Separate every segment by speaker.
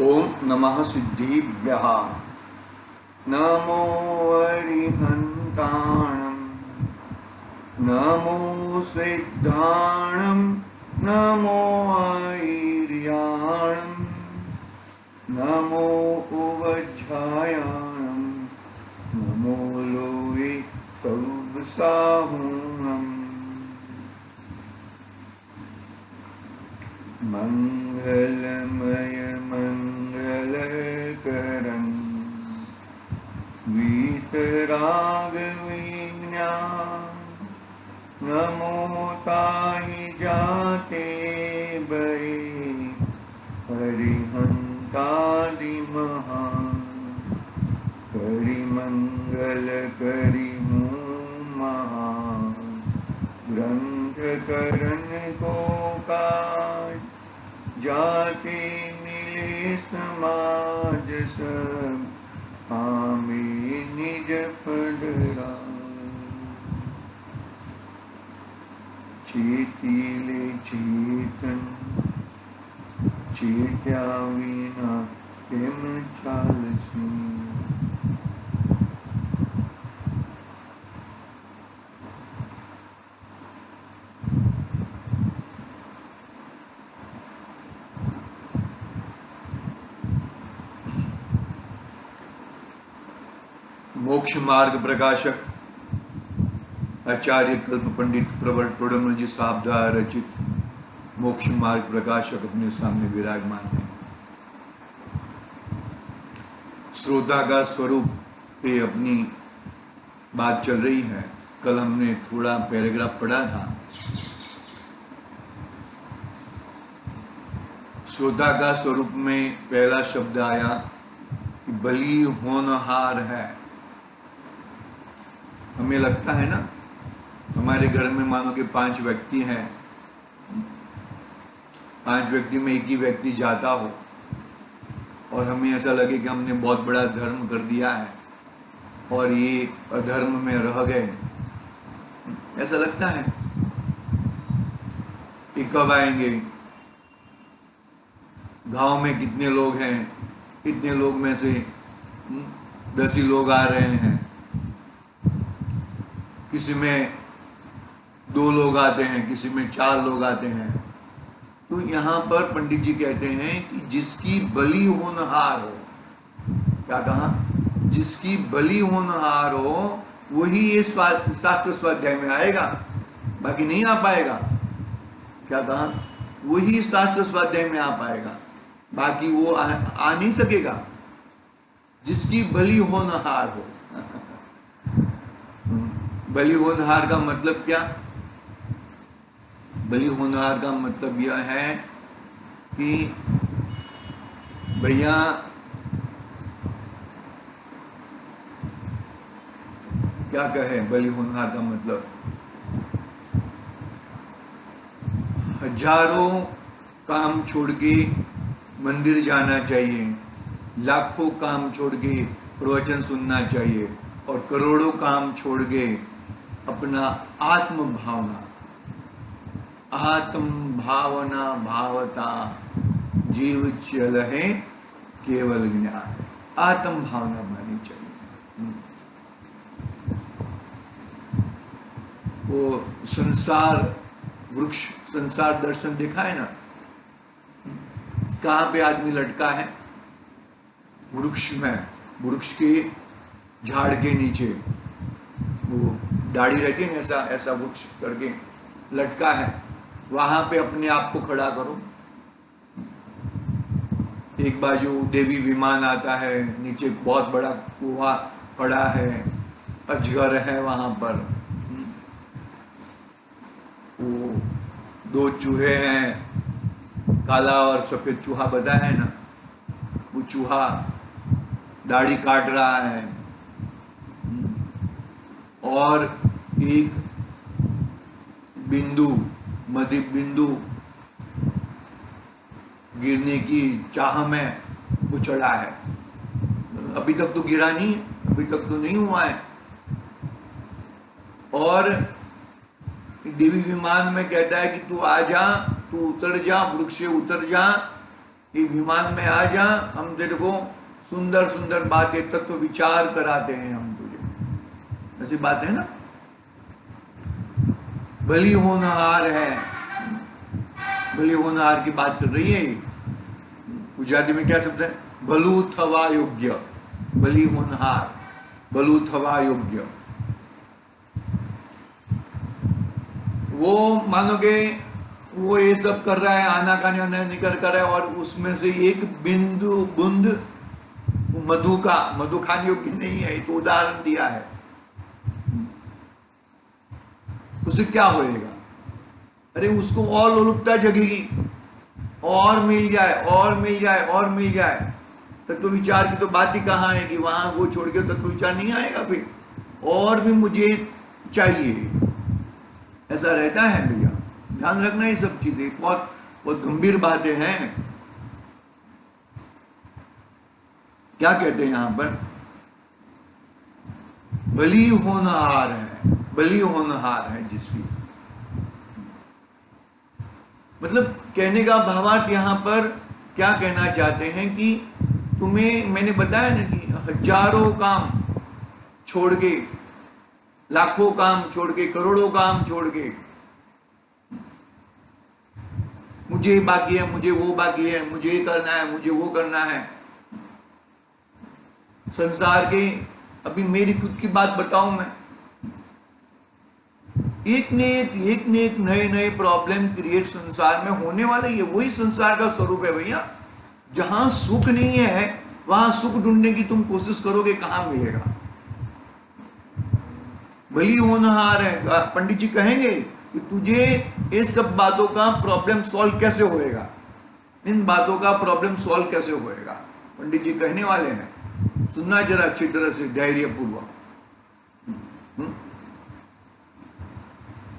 Speaker 1: ओम नमः सिद्धिभ्यः। नमो अरिहन्ताणं, नमो सिद्धाणं, नमो ऐर्याणं, नमो उवज्झायाणं, नमो लोये कौवसाहूणम्। मंगलमय मंगलकरं वीतरागविज्ञान, नमो ताहि जाते बरे हरिहंतादि महान। करिमंगल करि महान, ग्रंथ करन को काज, जाते मिले समाज सब, आमे निज पद राज। चेतिले चेतन, चेत्या विना केम चालसी। मोक्ष मार्ग प्रकाशक आचार्य कल्प पंडित प्रवर टोडरमल जी साहब द्वारा रचित मोक्ष मार्ग प्रकाशक अपने सामने विराजमान है। श्रोता का स्वरूप पे अपनी बात चल रही है। कल हमने थोड़ा पैराग्राफ पढ़ा था। श्रोता का स्वरूप में पहला शब्द आया कि बलि होनहार है। हमें लगता है ना, हमारे घर में मानो कि 5 व्यक्ति हैं, 5 व्यक्ति में एक ही व्यक्ति जाता हो और हमें ऐसा लगे कि हमने बहुत बड़ा धर्म कर दिया है और ये अधर्म में रह गए, ऐसा लगता है। कि कब आएंगे, गांव में कितने लोग हैं, कितने लोग में से 10 ही लोग आ रहे हैं, किसी में 2 लोग आते हैं, किसी में 4 लोग आते हैं। तो यहाँ पर पंडित जी कहते हैं कि जिसकी बलि होनहार हो, क्या कहा, जिसकी बलि होनहार हो वही ये शास्त्र स्वाध्याय में आएगा, बाकी नहीं आ पाएगा। क्या कहा, वही शास्त्र स्वाध्याय में आ पाएगा, बाकी वो आ नहीं सकेगा। जिसकी बलि होनहार हो। बलि होनहार का मतलब क्या? बलि होनहार का मतलब यह है कि भैया क्या कहे, बलि होनहार का मतलब हजारों काम छोड़ के मंदिर जाना चाहिए, लाखों काम छोड़ के प्रवचन सुनना चाहिए और करोड़ों काम छोड़ के अपना आत्म भावना भावता जीव चल है केवल ज्ञान। आत्म भावना मानी चाहिए। वो संसार वृक्ष, संसार दर्शन देखा है ना, कहाँ पे आदमी लटका है? वृक्ष में, वृक्ष के झाड़ के नीचे वो दाढ़ी रहती है ना, ऐसा ऐसा वृक्ष करके लटका है, वहां पे अपने आप को खड़ा करो। एक बाजू देवी विमान आता है, नीचे बहुत बड़ा कुआं पड़ा है, अजगर है वहां पर, वो 2 चूहे हैं, काला और सफेद चूहा बताया है ना, वो चूहा दाढ़ी काट रहा है और एक बिंदु, मध्य बिंदु गिरने की चाह में वो चढ़ा है। अभी तक तो गिरा नहीं है, अभी तक तो नहीं हुआ है। और देवी विमान में कहता है कि तू आ जा, तू उतर जा, वृक्ष से उतर जा कि विमान में आ जा, हम तेरे को सुंदर सुंदर बातें तत्व विचार कराते हैं हम तुझे, ऐसी बात है ना। बलि होनहार है, बलि होनहार की बात चल रही है। गुजराती में क्या शब्द है? बलु थवा योग्य, बलि होनहार, बलु थवा योग्य। वो मानोगे वो ये सब कर रहा है, आनाकानी निकल कर है, और उसमें से एक बिंदु बूंद मधु का, मधु खाने योग्य नहीं है, तो उदाहरण दिया है, उसे क्या होएगा? अरे उसको और लोलुपता जगेगी, और मिल जाए और मिल जाए और मिल जाए। तत्व विचार की तो बात ही कहाँ है कि वहां वो छोड़ के तत्व विचार नहीं आएगा, फिर और भी मुझे चाहिए, ऐसा रहता है भैया। ध्यान रखना ये सब चीजें बहुत बहुत गंभीर बातें हैं। क्या कहते हैं यहां पर? बलि होनहार है, बलि होनहार है जिसकी, मतलब कहने का भावार्थ यहां पर क्या कहना चाहते हैं कि तुम्हें मैंने बताया ना कि हजारों काम छोड़ के, लाखों काम छोड़ के, करोड़ों काम छोड़ के, मुझे बाकी है, मुझे वो बाकी है, मुझे ये करना है, मुझे वो करना है, संसार के, अभी मेरी खुद की बात बताऊं मैं, एक ने एक नए नए प्रॉब्लम क्रिएट संसार में होने वाले, ये वही संसार का स्वरूप है भैया। जहां सुख नहीं है वहां सुख ढूंढने की तुम कोशिश करोगे, कहां मिलेगा? बलि होनहार है, पंडित जी कहेंगे कि तुझे इस सब बातों का प्रॉब्लम सॉल्व कैसे होएगा, इन बातों का प्रॉब्लम सॉल्व कैसे होएगा, पंडित जी कहने वाले हैं। सुनना जरा अच्छी तरह से, धैर्य पूर्वक।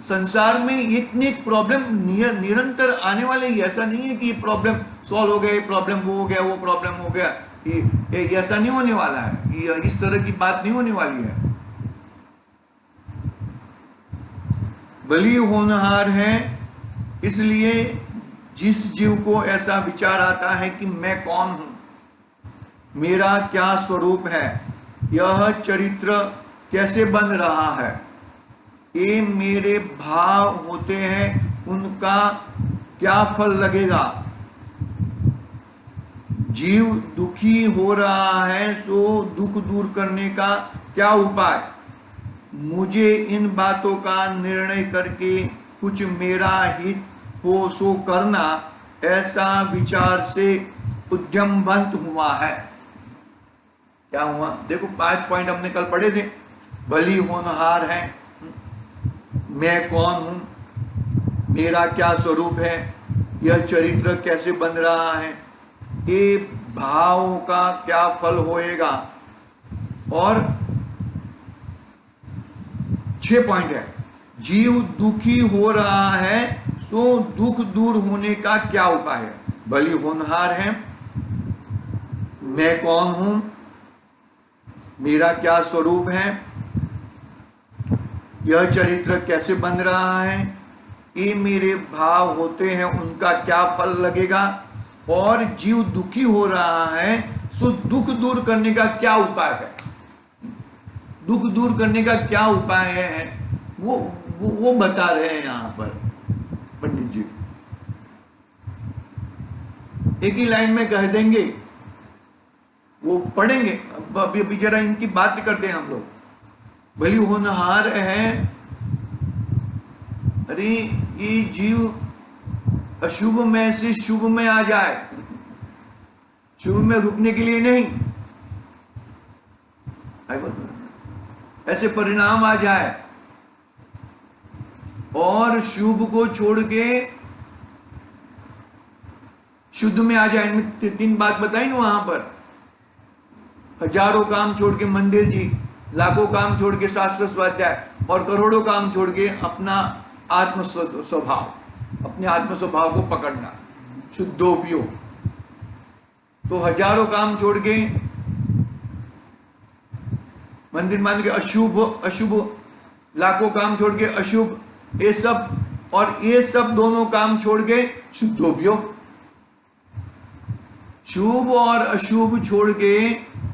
Speaker 1: संसार में इतने प्रॉब्लम निरंतर आने वाले ही, ऐसा नहीं है कि ये प्रॉब्लम सॉल्व हो गया, ये प्रॉब्लम वो हो गया, वो प्रॉब्लम हो गया, ये ऐसा नहीं होने वाला है, ये इस तरह की बात नहीं होने वाली है। बलि होनहार है, इसलिए जिस जीव को ऐसा विचार आता है कि मैं कौन हूं, मेरा क्या स्वरूप है, यह चरित्र कैसे बन रहा है, ये मेरे भाव होते हैं, उनका क्या फल लगेगा, जीव दुखी हो रहा है सो दुख दूर करने का क्या उपाय, मुझे इन बातों का निर्णय करके कुछ मेरा हित हो सो करना, ऐसा विचार से उद्यमवंत हुआ है। क्या हुआ? देखो 5 पॉइंट हमने कल पढ़े थे। बलि होनहार है, मैं कौन हूं, मेरा क्या स्वरूप है, यह चरित्र कैसे बन रहा है, ये भाव का क्या फल होएगा, और 6 पॉइंट है, जीव दुखी हो रहा है सो दुख दूर होने का क्या उपाय है। बलि होनहार है, मैं कौन हूं, मेरा क्या स्वरूप है, यह चरित्र कैसे बन रहा है, ये मेरे भाव होते हैं, उनका क्या फल लगेगा, और जीव दुखी हो रहा है सो दुख दूर करने का क्या उपाय है। दुख दूर करने का क्या उपाय है वो बता रहे हैं यहां पर पंडित जी। एक ही लाइन में कह देंगे, वो पढ़ेंगे, अभी जरा इनकी बात करते हैं हम लोग। बलि होनहार है, अरे ये जीव अशुभ में से शुभ में आ जाए, शुभ में रुकने के लिए नहीं, ऐसे परिणाम आ जाए, और शुभ को छोड़ के शुद्ध में आ जाए। इनमें 3 बात बताई ना वहां पर, हजारों काम छोड़ के मंदिर जी, लाखों काम छोड़ के शास्त्र स्वाध्याय, और करोड़ों काम छोड़ के अपना आत्म स्वभाव, अपने आत्म स्वभाव को पकड़ना, शुद्धोपयोग। तो हजारों काम छोड़ के मंदिर मान के अशुभ अशुभ, लाखों काम छोड़ के अशुभ, ये सब, और ये सब दोनों काम छोड़ के शुद्धोपयोग। शुभ और अशुभ छोड़ के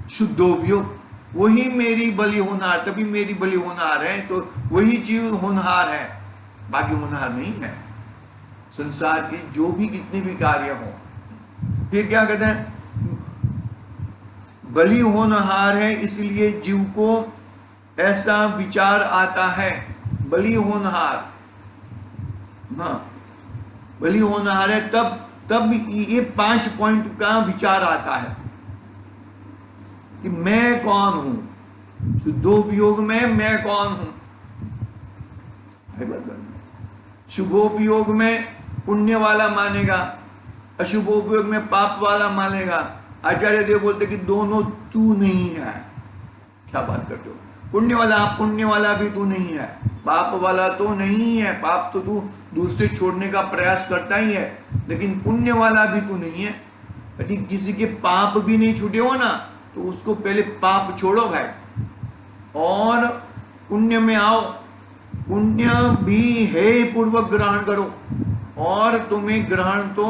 Speaker 1: शुद्धोपयोग, वही मेरी बलि होनहार, तभी मेरी बलि होनहार है, तो वही जीव होनहार है, बाकी होनहार नहीं है। संसार के जो भी कितने भी कार्य हो, फिर क्या कहते हैं, बलि होनहार है, इसलिए जीव को ऐसा विचार आता है, बलि होनहार, हाँ बलि होनहार है, तब ये 5 पॉइंट का विचार आता है कि मैं कौन हूं, शुद्धोपयोग में मैं कौन हूं। शुभोपयोग में पुण्य वाला मानेगा, अशुभोपयोग में पाप वाला मानेगा। आचार्य देव बोलते कि दोनों तू नहीं है। क्या बात करते हो, पुण्य वाला भी तू नहीं है, पाप वाला तो नहीं है, पाप तो तू दूसरे छोड़ने का प्रयास करता ही है, लेकिन पुण्य वाला भी तू नहीं है। यदि किसी के पाप भी नहीं छूटे हो ना, तो उसको पहले पाप छोड़ो भाई, और पुण्य में आओ, पुण्य भी है पूर्वक ग्रहण करो, और तुम्हें ग्रहण तो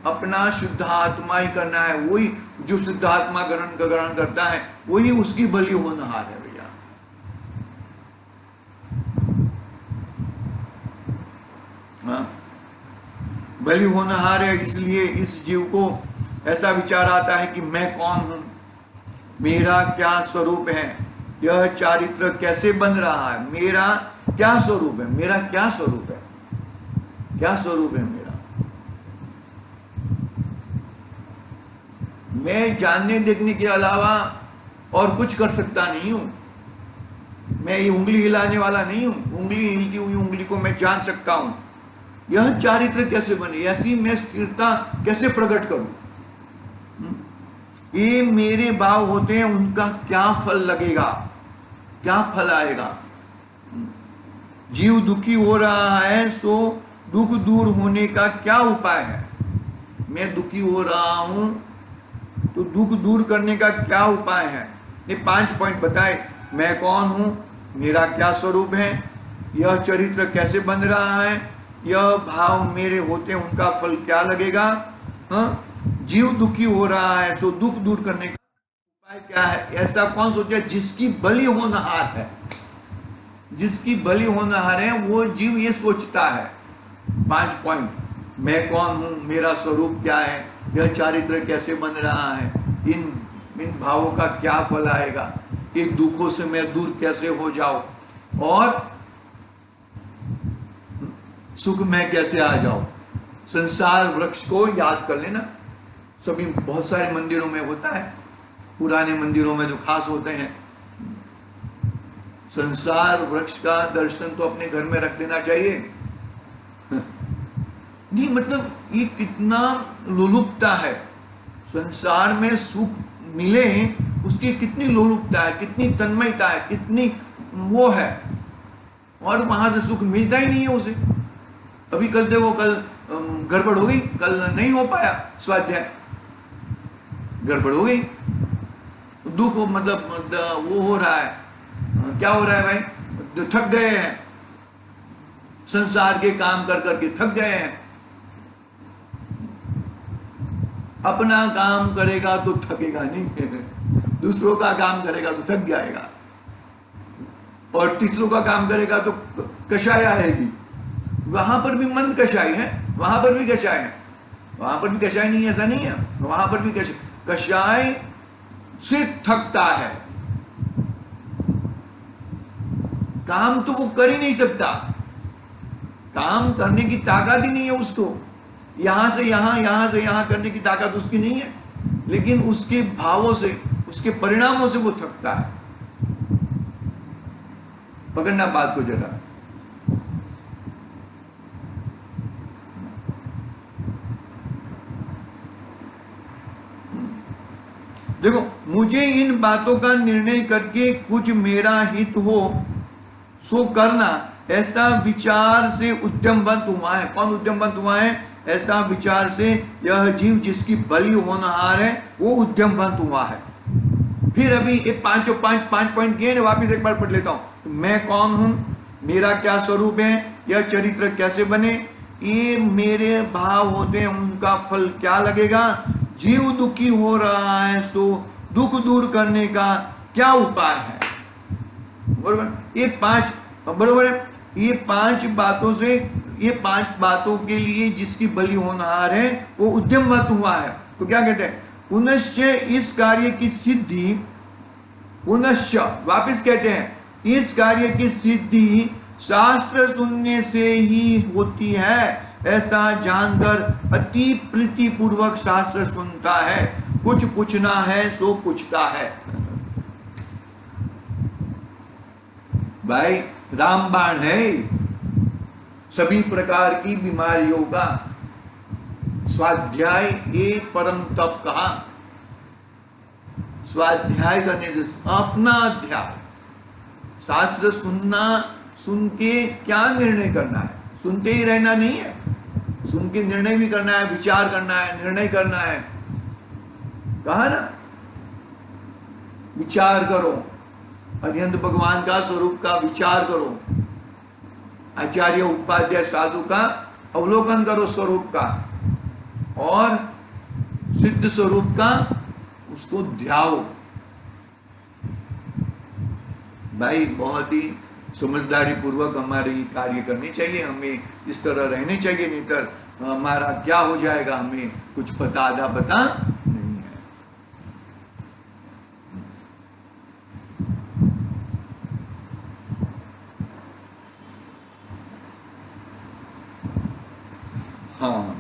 Speaker 1: अपना शुद्ध आत्मा ही करना है। वही जो शुद्ध आत्मा ग्रहण करता है, वही उसकी बलि होनहार है भैया। हाँ, बलि होनहार है, इसलिए इस जीव को ऐसा विचार आता है कि मैं कौन हूं, मेरा क्या स्वरूप है, यह चारित्र कैसे बन रहा है, मेरा क्या स्वरूप है, मेरा क्या स्वरूप है, क्या स्वरूप है मेरा। मैं जानने देखने के अलावा और कुछ कर सकता नहीं हूं। मैं ये उंगली हिलाने वाला नहीं हूं, उंगली हिलती हुई उंगली को मैं जान सकता हूं। यह चारित्र कैसे बने, ऐसी मैं स्थिरता कैसे प्रकट करूं, ये मेरे भाव होते हैं, उनका क्या फल लगेगा, क्या फल आएगा। जीव दुखी हो रहा है, सो दुख दूर होने का क्या उपाय है। मैं दुखी हो रहा हूं, तो दुख दूर करने का क्या उपाय है। ये 5 पॉइंट बताए, मैं कौन हूं, मेरा क्या स्वरूप है, यह चरित्र कैसे बन रहा है, यह भाव मेरे होते हैं, उनका फल क्या लगेगा। हाँ, जीव दुखी हो रहा है, सो दुख दूर करने का उपाय क्या है। ऐसा कौन सोचे, जिसकी बलि होनहार है, जिसकी बलि होनहार है, वो जीव ये सोचता है। 5 पॉइंट, मैं कौन हूं, मेरा स्वरूप क्या है, यह चारित्र कैसे बन रहा है, इन भावों का क्या फल आएगा, इन दुखों से मैं दूर कैसे हो जाऊं, और सुख में कैसे आ जाऊं। संसार वृक्ष को याद कर लेना, सभी बहुत सारे मंदिरों में होता है, पुराने मंदिरों में जो खास होते हैं। संसार वृक्ष का दर्शन तो अपने घर में रख देना चाहिए। नहीं मतलब ये कितना लोलुपता है, संसार में सुख मिले उसकी कितनी लोलुपता है, कितनी तन्मयता है, कितनी वो है, और वहां से सुख मिलता ही नहीं है उसे। अभी कल देखो, कल गड़बड़ हो गई, कल नहीं हो पाया स्वाध्याय, गड़बड़ हो गई, दुख मतलब वो हो रहा है, क्या हो रहा है भाई, थक गए हैं, संसार के काम कर करके थक गए हैं। अपना काम करेगा तो थकेगा नहीं, दूसरों का काम करेगा तो थक जाएगा, और तीसरों का काम करेगा तो कषाय आएगी। वहां पर भी मन कषाय है, वहां पर भी कषाय है, वहां पर भी कषाय नहीं, ऐसा नहीं है, वहां पर भी कषाय से थकता है, काम तो वो कर ही नहीं सकता, काम करने की ताकत ही नहीं है उसको, यहां से यहां करने की ताकत उसकी नहीं है, लेकिन उसके भावों से, उसके परिणामों से वो थकता है। पकड़ना बात को जरा। देखो, मुझे इन बातों का निर्णय करके कुछ मेरा हित हो सो करना, ऐसा विचार से उद्यमवंत हुआ है। कौन उद्यमवंत हुआ है? ऐसा विचार से यह जीव जिसकी बलि होनहार है, वो उद्यमवंत हुआ है। फिर अभी ये पांच पॉइंट किए, वापिस एक बार पढ़ लेता हूं। मैं कौन हूं, मेरा क्या स्वरूप है, यह चरित्र कैसे बने, ये मेरे भाव होते हैं, उनका फल क्या लगेगा, जीव दुखी हो रहा है सो दुख दूर करने का क्या उपाय है। बरोबर, ये पांच, बरोबर है, ये पांच बातों से, ये पांच बातों के लिए जिसकी बलि होनहार है वो उद्यमवत हुआ है। तो क्या कहते हैं, पुनश्च इस कार्य की सिद्धि, पुनश्च वापिस कहते हैं इस कार्य की सिद्धि शास्त्र सुनने से ही होती है, ऐसा जानकर अति प्रीति पूर्वक शास्त्र सुनता है। कुछ पूछना है सो पूछता है। भाई रामबाण है सभी प्रकार की बीमारियों का। स्वाध्याय एक परम तप कहा, स्वाध्याय करने से अपना अध्याय, शास्त्र सुनना, सुन के क्या निर्णय करना है, सुनते ही रहना नहीं है, सुन के निर्णय भी करना है, विचार करना है, निर्णय करना है। कहा ना, विचार करो, अरिहंत भगवान का स्वरूप का विचार करो, आचार्य उपाध्याय साधु का अवलोकन करो स्वरूप का, और सिद्ध स्वरूप का उसको ध्याओ। भाई बहुत ही समझदारी पूर्वक हमारे कार्य करने चाहिए, हमें इस तरह रहने चाहिए, नहीं तो हमारा क्या हो जाएगा हमें कुछ पता आधा पता नहीं है। हाँ,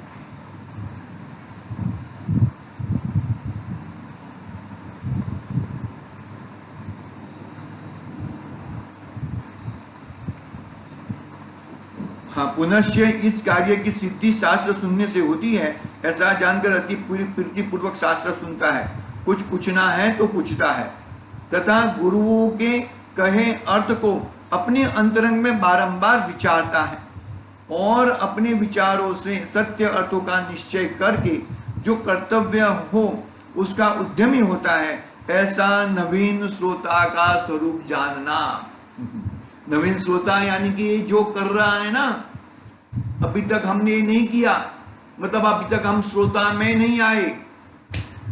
Speaker 1: हाँ, पुनश्च इस कार्य की सिद्धि शास्त्र सुनने से होती है, ऐसा जानकर अति प्रीति पूर्वक शास्त्र सुनता है। कुछ पूछना है तो पूछता है, तथा गुरुओं के कहे अर्थ को अपने अंतरंग में बारंबार विचारता है, और अपने विचारों से सत्य अर्थों का निश्चय करके जो कर्तव्य हो उसका उद्यमी होता है। ऐसा नवीन श्रोता का स्वरूप जानना। नवीन श्रोता यानी कि जो कर रहा है ना, अभी तक हमने नहीं किया, मतलब अभी तक हम श्रोता में नहीं आए।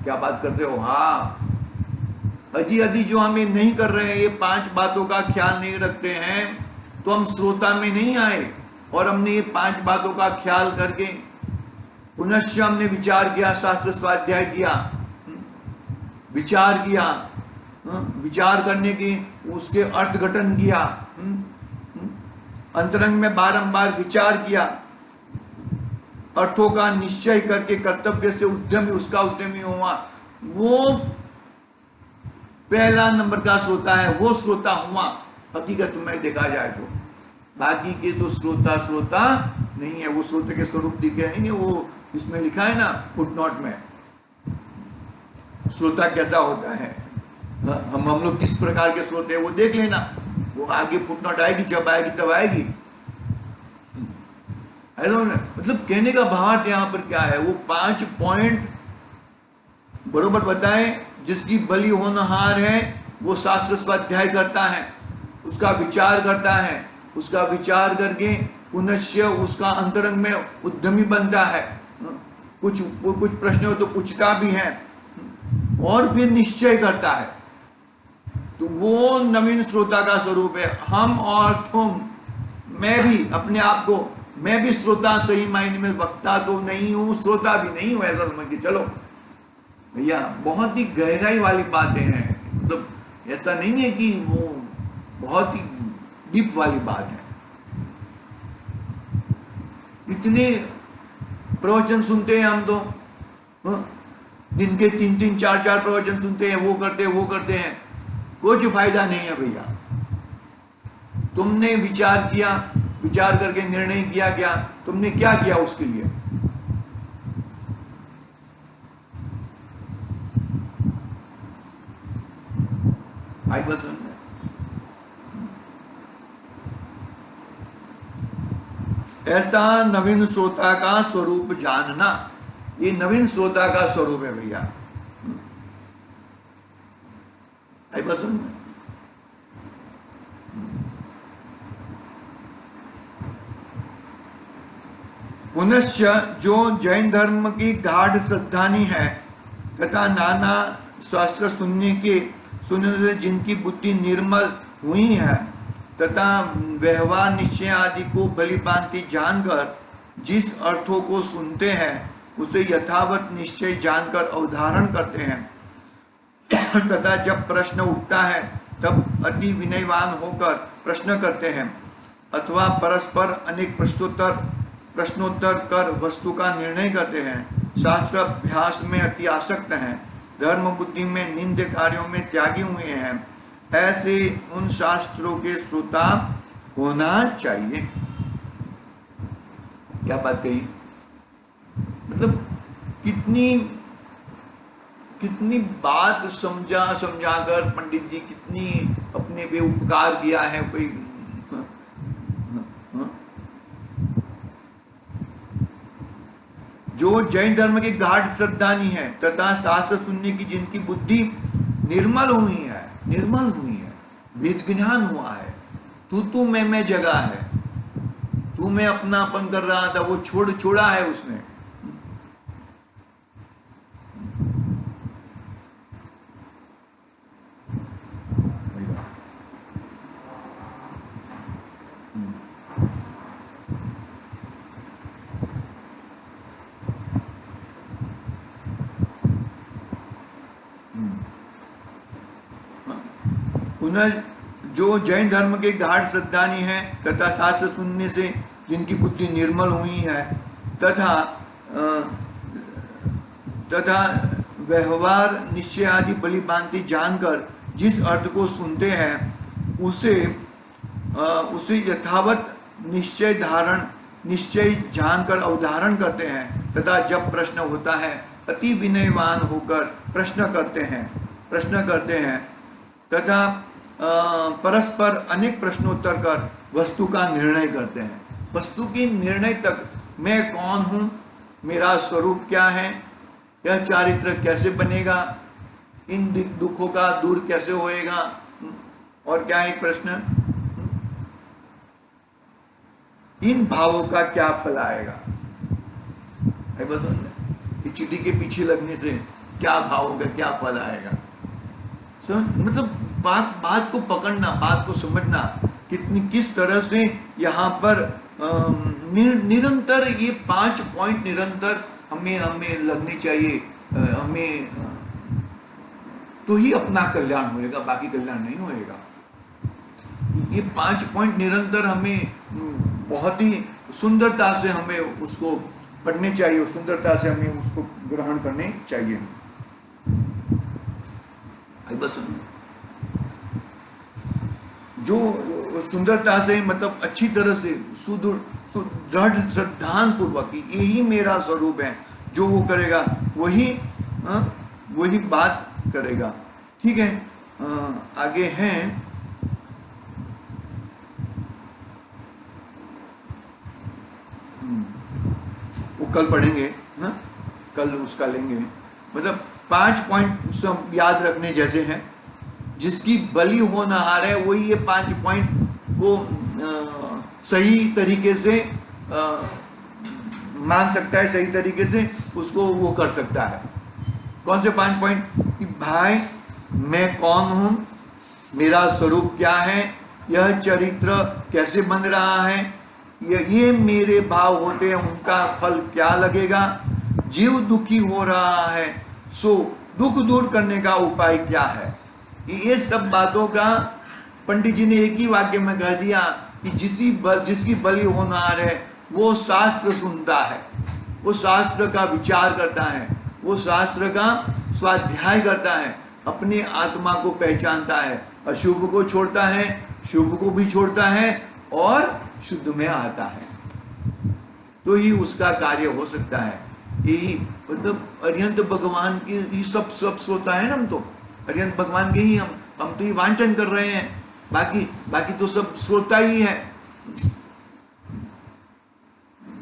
Speaker 1: क्या बात करते हो? हाँ, अजी जो हमें नहीं कर रहे हैं, ये पांच बातों का ख्याल नहीं रखते हैं, तो हम श्रोता में नहीं आए। और हमने ये पांच बातों का ख्याल करके पुनश्च हमने विचार किया, शास्त्र स्वाध्याय किया, विचार किया, विचार करने की उसके अर्थ घटन किया, अंतरंग में बारंबार विचार किया, अर्थों का निश्चय करके कर्तव्य से उद्यमी, उसका उद्यमी हुआ, वो पहला नंबर का श्रोता है, वो श्रोता हुआ हकीकत में देखा जाए तो। बाकी के तो श्रोता नहीं है। वो श्रोता के स्वरूप दिखेंगे, वो इसमें लिखा है ना फुटनोट में, श्रोता कैसा होता है, हम लोग किस प्रकार के श्रोते हैं वो देख लेना, वो आगे फुटनोट आएगी, जब आएगी तब आएगी। मतलब कहने का भावार्थ यहाँ पर क्या है, वो 5 पॉइंट बरोबर बताए। जिसकी बलि होनहार है वो शास्त्र स्वाध्याय करता है, उसका विचार करता है, उसका विचार करके पुनश्च उसका अंतरंग में उद्यमी बनता है, कुछ प्रश्न हो तो पूछता भी है, और फिर निश्चय करता है। तो वो नवीन श्रोता का स्वरूप है। हम और तुम, मैं भी अपने आप को, मैं भी श्रोता सही मायने में, वक्ता तो नहीं हूं, श्रोता भी नहीं हूं, ऐसा समझ के चलो भैया। बहुत ही गहराई वाली बातें हैं, मतलब ऐसा नहीं है कि वो बहुत ही डीप वाली बात है। इतने प्रवचन सुनते हैं हम तो, दिन के 3-3, 4-4 प्रवचन सुनते हैं, वो करते हैं, कुछ फायदा नहीं है भैया। तुमने विचार किया, विचार करके निर्णय किया, क्या तुमने क्या किया उसके लिए? आई बात समझ में? ऐसा नवीन श्रोता का स्वरूप जानना, ये नवीन श्रोता का स्वरूप है भैया। आई बात समझ में? पुनश्च जो जैन धर्म की गाढ़ श्रद्धानी है तथा नाना शास्त्र सुनने से जिनकी बुद्धि निर्मल हुई है तथा व्यवहार निश्चय आदि को भली भांति जानकर जिस अर्थों को सुनते हैं उसे यथावत निश्चय जानकर अवधारण करते हैं तथा जब प्रश्न उठता है तब अति विनयवान होकर प्रश्न करते हैं अथवा परस्पर अनेक प्रश्नोत्तर कर वस्तु का निर्णय करते हैं। शास्त्र अभ्यास में अति आसक्त हैं, धर्म बुद्धि में निंद कार्यों में त्यागी हुए हैं, ऐसे उन शास्त्रों के श्रोता होना चाहिए। क्या बात कही, मतलब कितनी बात समझाकर पंडित जी कितनी अपने पे उपकार किया है। कोई जो जैन धर्म के गाढ़ श्रद्धानी है तथा शास्त्र सुनने की जिनकी बुद्धि निर्मल हुई है, वेद ज्ञान हुआ है, तू मैं जगह है, तू मैं अपनापन कर रहा था वो छोड़ा है उसने। पुनः जो जैन धर्म के गाढ़ श्रद्धानी है तथा शास्त्र सुनने से जिनकी बुद्धि निर्मल हुई है तथा व्यवहार निश्चय आदि भली भांति जानकर जिस अर्थ को सुनते हैं उसे यथावत निश्चय जानकर अवधारण करते हैं तथा जब प्रश्न होता है अति विनयवान होकर प्रश्न करते हैं तथा परस्पर अनेक प्रश्नोत्तर कर वस्तु का निर्णय करते हैं। वस्तु के निर्णय तक मैं कौन हूँ, मेरा स्वरूप क्या है, यह चारित्र कैसे बनेगा, इन दुखों का दूर कैसे होएगा, और क्या एक प्रश्न, इन भावों का क्या फल आएगा। चिट्ठी के पीछे लगने से क्या भाव होगा, क्या फल आएगा। मतलब बात को पकड़ना, बात को समझना, किस तरह से यहाँ पर निरंतर ये 5 पॉइंट निरंतर हमें लगने चाहिए, हमें तो ही अपना कल्याण होएगा, बाकी कल्याण नहीं होएगा। ये 5 पॉइंट निरंतर हमें बहुत ही सुंदरता से हमें उसको पढ़ने चाहिए, सुंदरता से हमें उसको ग्रहण करने चाहिए। बस जो सुंदरता से, मतलब अच्छी तरह से दृढ़ श्रद्धान पूर्वक यही मेरा स्वरूप है, जो वो करेगा वही बात करेगा। ठीक है, आगे हैं वो कल पढ़ेंगे, कल उसका लेंगे। मतलब 5 पॉइंट सब याद रखने जैसे हैं। जिसकी बलि होनहार है वही ये 5 पॉइंट को सही तरीके से मान सकता है, सही तरीके से उसको वो कर सकता है। कौन से 5 पॉइंट कि भाई मैं कौन हूँ, मेरा स्वरूप क्या है, यह चरित्र कैसे बन रहा है, ये मेरे भाव होते हैं, उनका फल क्या लगेगा, जीव दुखी हो रहा है सो दुख दूर करने का उपाय क्या है। ये सब बातों का पंडित जी ने एक ही वाक्य में कह दिया कि जिसकी बलि होनहार है वो शास्त्र सुनता है, वो शास्त्र का विचार करता है, वो शास्त्र का स्वाध्याय करता है, अपनी आत्मा को पहचानता है, अशुभ को छोड़ता है, शुभ को भी छोड़ता है और शुद्ध में आता है, तो ही उसका कार्य हो सकता है। यही मतलब अरिहंत भगवान की सब श्रोता है ना। हम तो अरिहंत भगवान के ही हम तो ये वांछन कर रहे हैं, बाकी तो सब श्रोता ही है।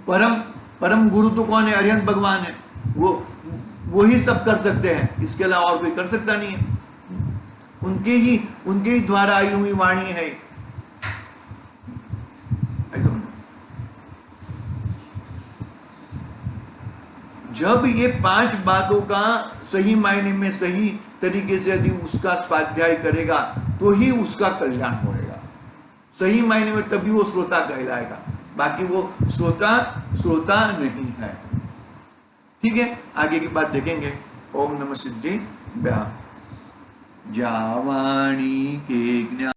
Speaker 1: परम गुरु तो कौन है? अरिहंत भगवान है। वो ही सब कर सकते हैं, इसके अलावा और कोई कर सकता नहीं है। उनके ही द्वारा आई हुई वाणी है। जब ये 5 बातों का सही मायने में सही तरीके से यदि उसका स्वाध्याय करेगा तो ही उसका कल्याण होएगा। सही मायने में तभी वो श्रोता कहलाएगा, बाकी वो श्रोता नहीं है। ठीक है, आगे की बात देखेंगे। ओम नमः सिद्धि व्याम जावाणी के ज्ञान